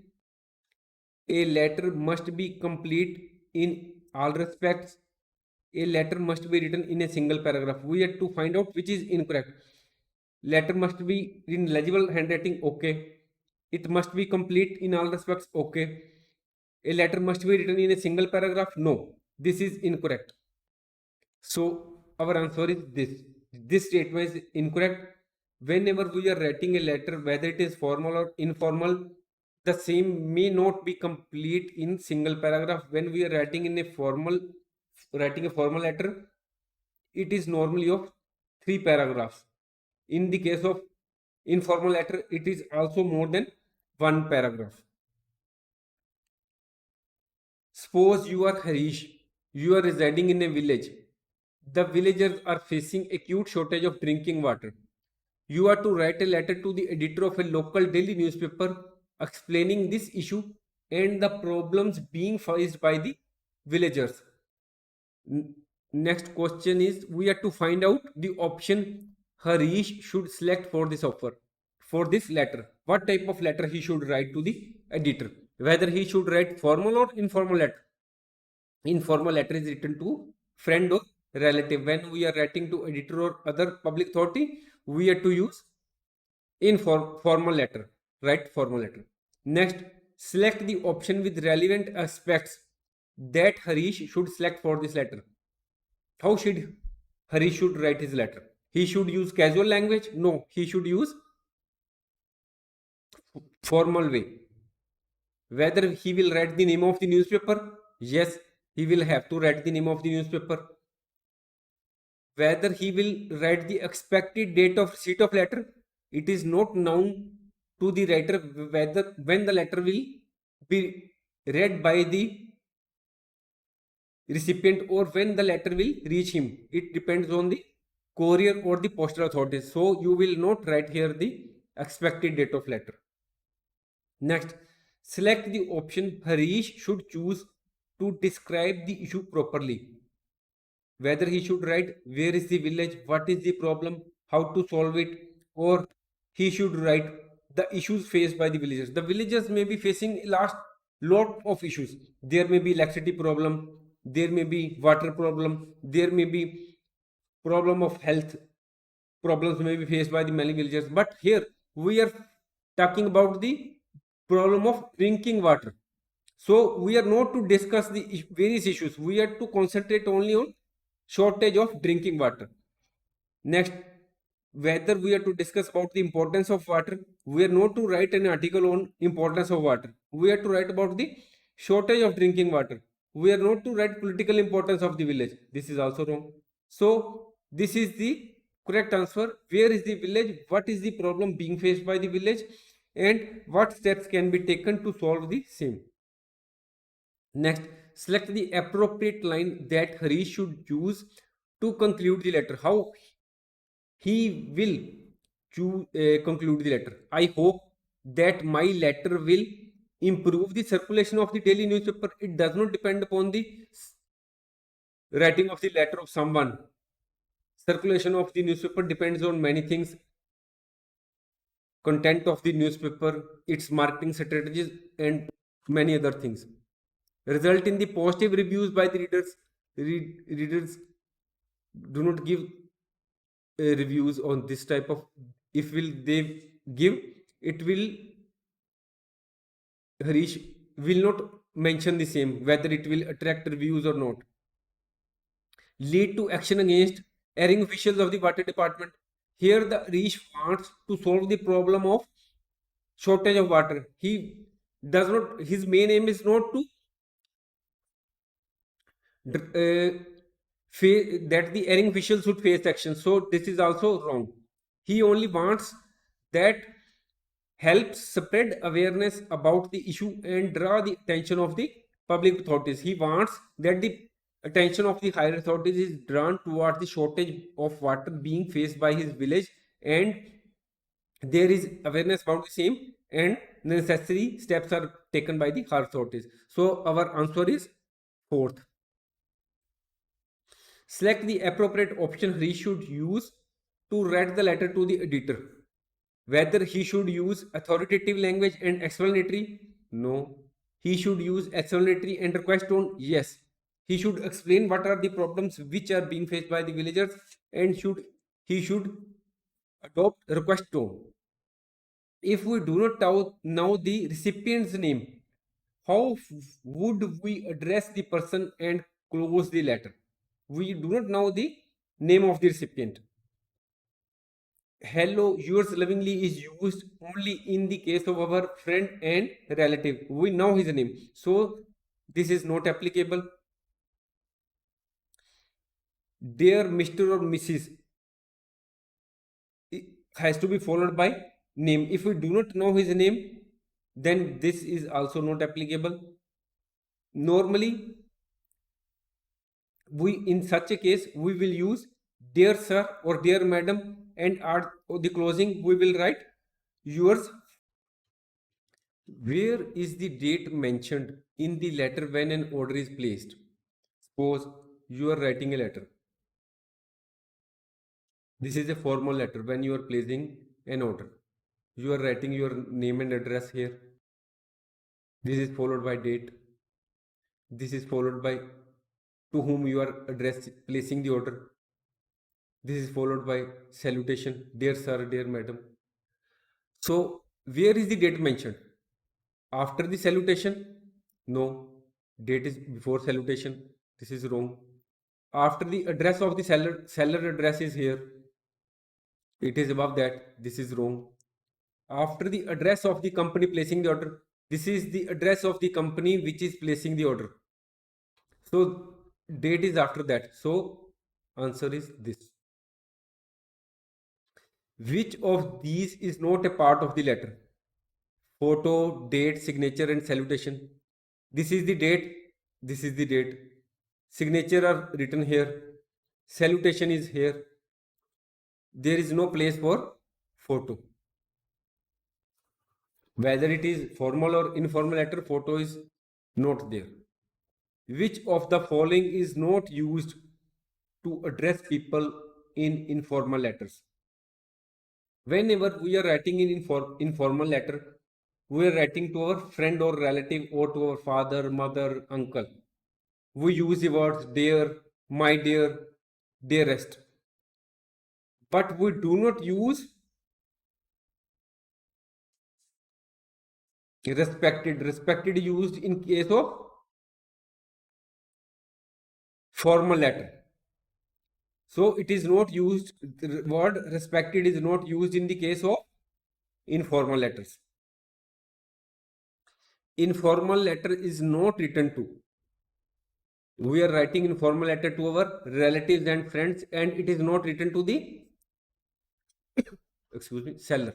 A letter must be complete in all respects. A letter must be written in a single paragraph. We have to find out which is incorrect. Letter must be in legible handwriting. Okay. It must be complete in all respects. Okay. A letter must be written in a single paragraph. No. This is incorrect. So our answer is this. This statement is incorrect. Whenever we are writing a letter, whether it is formal or informal, the same may not be complete in single paragraph. When we are writing a formal letter, it is normally of 3 paragraphs. In the case of informal letter, it is also more than 1 paragraph. Suppose you are Harish, you are residing in a village. The villagers are facing acute shortage of drinking water. You are to write a letter to the editor of a local daily newspaper explaining this issue and the problems being faced by the villagers. Next question is we have to find out the option Harish should select for this offer, for this letter. What type of letter he should write to the editor? Whether he should write formal or informal letter. Informal letter is written to friend or relative. When we are writing to editor or other public authority, we have to use formal letter. Write formal letter. Next, select the option with relevant aspects that Harish should select for this letter. How should Harish should write his letter? He should use casual language? No, he should use formal way. Whether he will write the name of the newspaper? Yes, he will have to write the name of the newspaper. Whether he will write the expected date of receipt of letter? It is not known to the writer whether when the letter will be read by the recipient or when the letter will reach him. It depends on the courier or the postal authorities. So you will not write here the expected date of letter. Next, select the option Harish should choose to describe the issue properly. Whether he should write where is the village, what is the problem, how to solve it, or he should write the issues faced by the villagers. The villagers may be facing a lot of issues. There may be electricity problem, there may be water problem, there may be problem of health problems may be faced by the many villagers. But here we are talking about the problem of drinking water. So we are not to discuss the various issues. We are to concentrate only on shortage of drinking water. Next, whether we are to discuss about the importance of water, we are not to write an article on importance of water. We are to write about the shortage of drinking water. We are not to write political importance of the village. This is also wrong. So this is the correct answer. Where is the village? What is the problem being faced by the village? and what steps can be taken to solve the same. Next, select the appropriate line that Harish should use to conclude the letter. How he will conclude the letter. I hope that my letter will improve the circulation of the daily newspaper. It does not depend upon the writing of the letter of someone. Circulation of the newspaper depends on many things: content of the newspaper, its marketing strategies, and many other things. Result in the positive reviews by the readers. Readers do not give reviews on this type of. If will they give, it will, Harish will not mention the same whether it will attract reviews or not. Lead to action against erring officials of the water department. Here the Harish wants to solve the problem of shortage of water. He does not, his main aim is not to that the erring officials should face action. So this is also wrong. He only wants that helps spread awareness about the issue and draw the attention of the public authorities. He wants that the attention of the higher authorities is drawn towards the shortage of water being faced by his village, and there is awareness about the same, and necessary steps are taken by the higher authorities. So our answer is fourth. Select the appropriate option he should use to write the letter to the editor. Whether he should use authoritative language and explanatory? No. He should use explanatory and request tone? Yes. He should explain what are the problems which are being faced by the villagers, and he should adopt request tone. If we do not know the recipient's name, how would we address the person and close the letter? We do not know the name of the recipient. Hello, yours lovingly is used only in the case of our friend and relative. We know his name. So this is not applicable. Dear Mr. or Mrs. It has to be followed by name. If we do not know his name, then this is also not applicable. Normally, in such a case, we will use dear sir or dear madam, and at the closing we will write yours. Where is the date mentioned in the letter when an order is placed? Suppose you are writing a letter. This is a formal letter. When you are placing an order, you are writing your name and address here. This is followed by date. This is followed by to whom you are placing the order. This is followed by salutation, dear sir, dear madam. So where is the date mentioned? After the salutation? No, date is before salutation. This is wrong. After the address of the seller address is here. It is above that. This is wrong. After the address of the company placing the order, this is the address of the company which is placing the order. So date is after that. So answer is this. Which of these is not a part of the letter? Photo, date, signature, and salutation. This is the date. This is the date. Signature are written here. Salutation is here. There is no place for photo. Whether it is formal or informal letter, photo is not there. Which of the following is not used to address people in informal letters? Whenever we are writing in informal letter, we are writing to our friend or relative or to our father, mother, uncle. We use the words dear, my dear, dearest. But we do not use respected. Respected used in case of formal letter. So it is not used, the word respected is not used in the case of informal letters. Informal letter is not written to. We are writing informal letter to our relatives and friends, and it is not written to the excuse me, seller.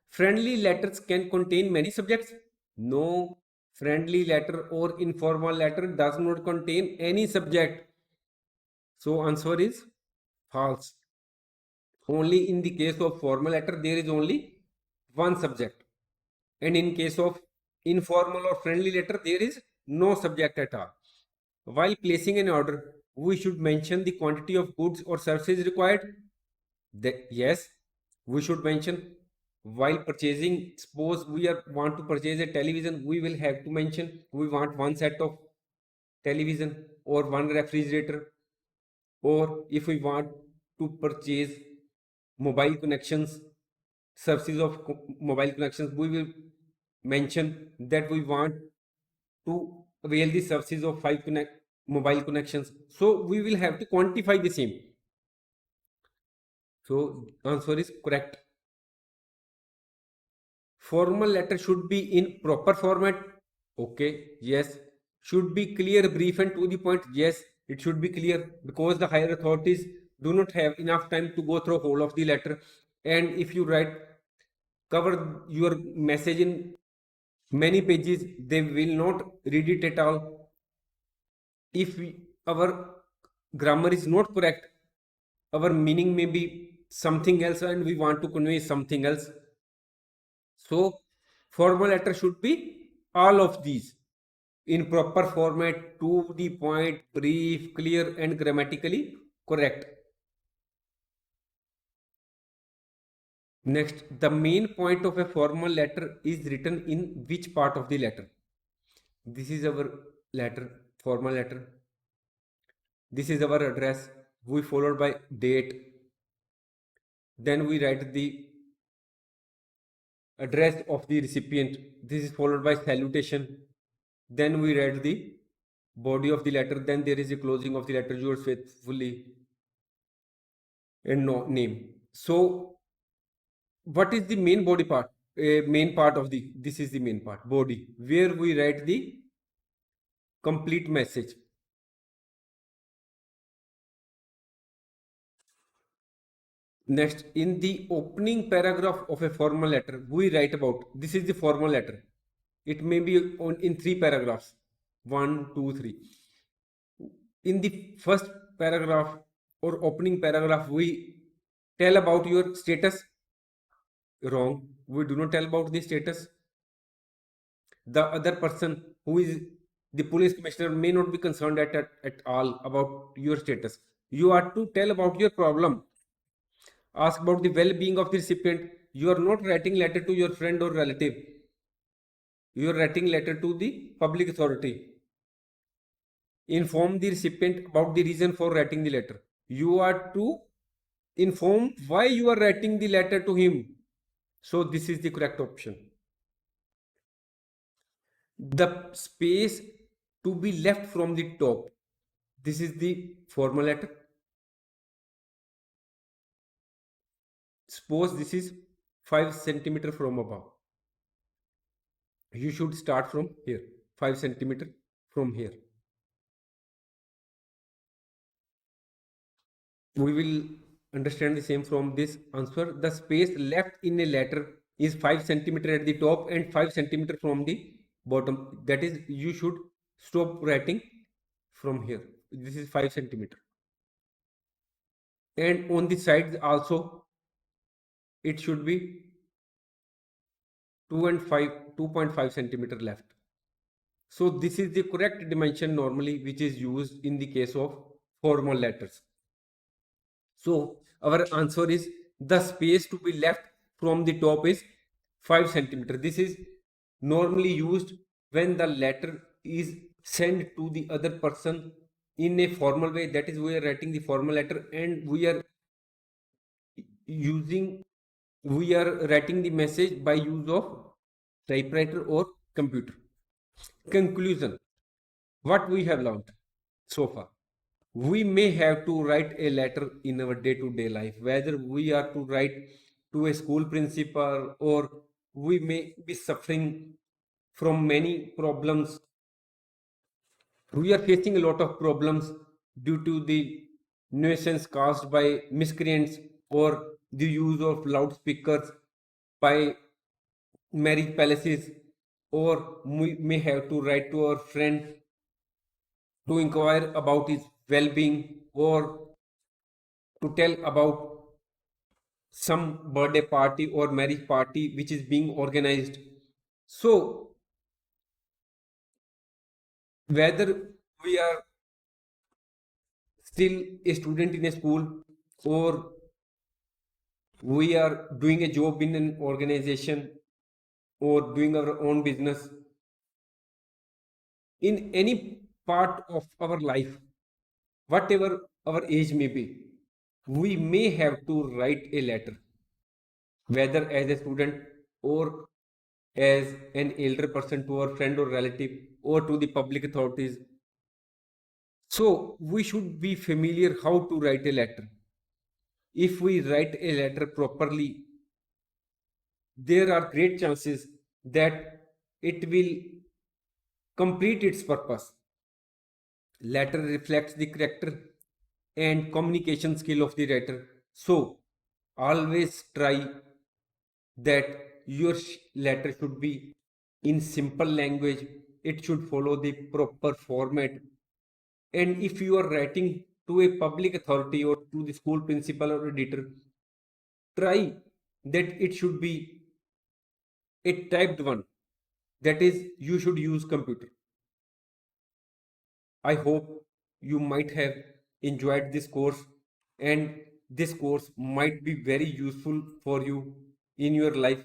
Friendly letters can contain many subjects. No, friendly letter or informal letter does not contain any subject. So answer is false. Only in the case of formal letter there is only one subject. And in case of informal or friendly letter there is no subject at all. While placing an order, we should mention the quantity of goods or services required. Yes, we should mention while purchasing. Suppose we want to purchase a television, we will have to mention we want one set of television or one refrigerator, or if we want to purchase mobile connections, services of mobile connections, we will mention that we want to avail the services of mobile connections. So we will have to quantify the same. So answer is correct. Formal letter should be in proper format. Okay, yes. Should be clear, brief, and to the point. Yes, it should be clear because the higher authorities do not have enough time to go through whole of the letter. And if you cover your message in many pages, they will not read it at all. If our grammar is not correct, our meaning may be something else and we want to convey something else. So formal letter should be all of these in proper format, to the point, brief, clear, and grammatically correct. Next, the main point of a formal letter is written in which part of the letter? This is our letter, formal letter. This is our address. We followed by date. Then we write the address of the recipient. This is followed by salutation. Then we write the body of the letter. Then there is a closing of the letter, yours faithfully, and no name. So what is the main body part? Main part of the, this is the main part, body, where we write the complete message. Next, in the opening paragraph of a formal letter, we write about, this is the formal letter. It may be in 3 paragraphs, 1, 2, 3. In the first paragraph or opening paragraph, we tell about your status. Wrong. We do not tell about the status. The other person who is the police commissioner may not be concerned at all about your status. You are to tell about your problem. Ask about the well-being of the recipient. You are not writing letter to your friend or relative. You are writing letter to the public authority. Inform the recipient about the reason for writing the letter. You are to inform why you are writing the letter to him. So this is the correct option. The space to be left from the top. This is the formal letter. Suppose this is 5 centimeter from above. You should start from here, 5 centimeter from here. We will understand the same from this answer. The space left in a letter is 5 centimeter at the top and 5 centimeter from the bottom. That is, you should stop writing from here. This is 5 centimeter. And on the sides also, it should be 2.5 centimeter left. So this is the correct dimension normally which is used in the case of formal letters. So our answer is the space to be left from the top is 5 centimeter. This is normally used when the letter is sent to the other person in a formal way. That is, we are writing the formal letter and we are writing the message by use of typewriter or computer. Conclusion. What we have learned so far. We may have to write a letter in our day-to-day life, whether we are to write to a school principal or we may be suffering from many problems. We are facing a lot of problems due to the nuisance caused by miscreants or the use of loudspeakers by marriage palaces, or we may have to write to our friend to inquire about his well-being, or to tell about some birthday party or marriage party which is being organized. So whether we are still a student in a school, or we are doing a job in an organization, or doing our own business, in any part of our life, whatever our age may be, we may have to write a letter, whether as a student or as an elder person to our friend or relative or to the public authorities. So we should be familiar how to write a letter. If we write a letter properly, there are great chances that it will complete its purpose. Letter reflects the character and communication skill of the writer. So always try that your letter should be in simple language. It should follow the proper format. And if you are writing to a public authority or to the school principal or editor, try that it should be a typed one. That is, you should use computer. I hope you might have enjoyed this course, and this course might be very useful for you in your life.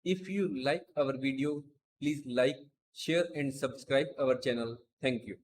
If you like our video, please like, share and subscribe our channel. Thank you.